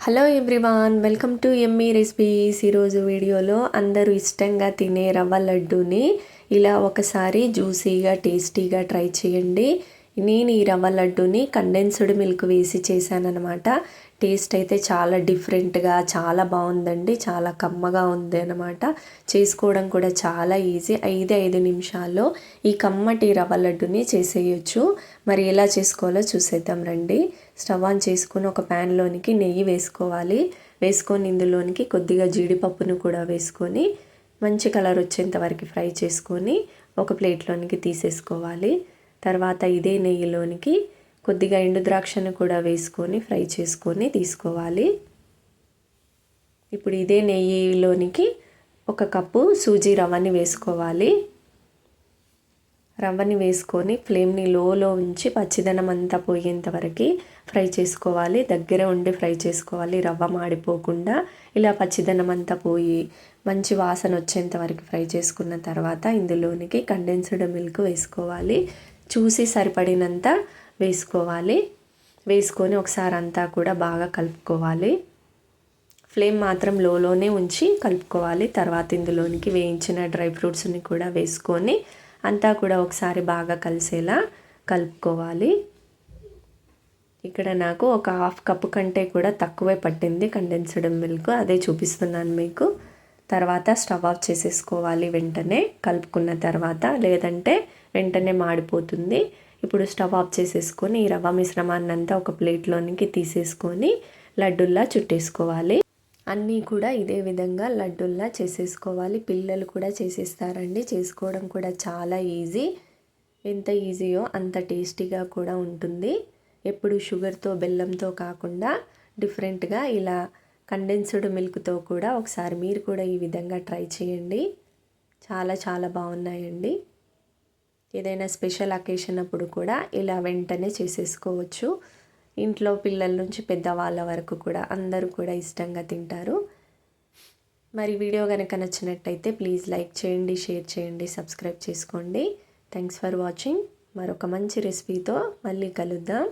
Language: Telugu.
Hello everyone, welcome to yummy recipes. ఈరోజు వీడియోలో అందరూ ఇష్టంగా తినే రవ్వ లడ్డూని ఇలా ఒకసారి జ్యూసీగా టేస్టీగా ట్రై చేయండి. నేను ఈ రవ్వ లడ్డూని కండెన్స్డ్ మిల్క్ వేసి చేశానన్నమాట. టేస్ట్ అయితే చాలా డిఫరెంట్గా చాలా బాగుందండి. చాలా కమ్మగా ఉంది అన్నమాట. చేసుకోవడం కూడా చాలా ఈజీ. 5 నిమిషాల్లో ఈ కమ్మటి రవ్వ లడ్డూని చేసేయచ్చు. మరి ఎలా చేసుకోవాలో చూసేద్దాం రండి. స్టవ్ ఆన్ చేసుకుని ఒక ప్యాన్లోనికి నెయ్యి వేసుకోవాలి. వేసుకొని ఇందులోనికి కొద్దిగా జీడిపప్పును కూడా వేసుకొని మంచి కలర్ వచ్చేంత వరకు ఫ్రై చేసుకొని ఒక ప్లేట్లోనికి తీసేసుకోవాలి. తర్వాత ఇదే నెయ్యిలోనికి కొద్దిగా ఎండు ద్రాక్షను కూడా వేసుకొని ఫ్రై చేసుకొని తీసుకోవాలి. ఇప్పుడు ఇదే నెయ్యిలోనికి 1 కప్పు సూజీ రవ్వని వేసుకోవాలి. రవ్వని వేసుకొని ఫ్లేమ్ని లోలో ఉంచి పచ్చిదనం అంతా పోయేంత వరకు ఫ్రై చేసుకోవాలి. దగ్గర ఉండి ఫ్రై చేసుకోవాలి, రవ్వ మాడిపోకుండా. ఇలా పచ్చిదనం అంతా పోయి మంచి వాసన వచ్చేంత వరకు ఫ్రై చేసుకున్న తర్వాత ఇందులోనికి కండెన్స్డ్ మిల్క్ వేసుకోవాలి. చూసి సరిపడినంత వేసుకోవాలి. వేసుకొని ఒకసారి అంతా కూడా బాగా కలుపుకోవాలి. ఫ్లేమ్ మాత్రం లోలోనే ఉంచి కలుపుకోవాలి. తర్వాత ఇందులోనికి వేయించిన డ్రై ఫ్రూట్స్ని కూడా వేసుకొని అంతా కూడా ఒకసారి బాగా కలిసేలా కలుపుకోవాలి. ఇక్కడ నాకు ఒక 1/2 కప్పు కంటే కూడా తక్కువే పట్టింది కండెన్స్డ్ మిల్క్, అదే చూపిస్తున్నాను మీకు. తర్వాత స్టవ్ ఆఫ్ చేసేసుకోవాలి వెంటనే కలుపుకున్న తర్వాత, లేదంటే వెంటనే మాడిపోతుంది. ఇప్పుడు స్టవ్ ఆఫ్ చేసేసుకొని ఈ రవ్వ మిశ్రమాన్ని అంతా ఒక ప్లేట్లోనికి తీసేసుకొని లడ్డుల్లా చుట్టేసుకోవాలి. అన్నీ కూడా ఇదే విధంగా లడ్డుల్లా చేసేసుకోవాలి. పిల్లలు కూడా చేసేస్తారండి. చేసుకోవడం కూడా చాలా ఈజీ. ఎంత ఈజీయో అంత టేస్టీగా కూడా ఉంటుంది. ఎప్పుడు షుగర్తో బెల్లంతో కాకుండా డిఫరెంట్గా ఇలా కండెన్స్డ్ మిల్క్తో కూడా ఒకసారి మీరు కూడా ఈ విధంగా ట్రై చేయండి. చాలా చాలా బాగున్నాయండి. ఏదైనా స్పెషల్ అకేషన్ అప్పుడు కూడా ఇలా వెంటనే చేసేసుకోవచ్చు. ఇంట్లో పిల్లల నుంచి పెద్దవాళ్ళ వరకు కూడా అందరూ కూడా ఇష్టంగా తింటారు. మరి వీడియో కనుక నచ్చినట్టయితే ప్లీజ్ లైక్ చేయండి, షేర్ చేయండి, సబ్స్క్రైబ్ చేసుకోండి. Thanks for watching. మరొక మంచి రెసిపీతో మళ్ళీ కలుద్దాం.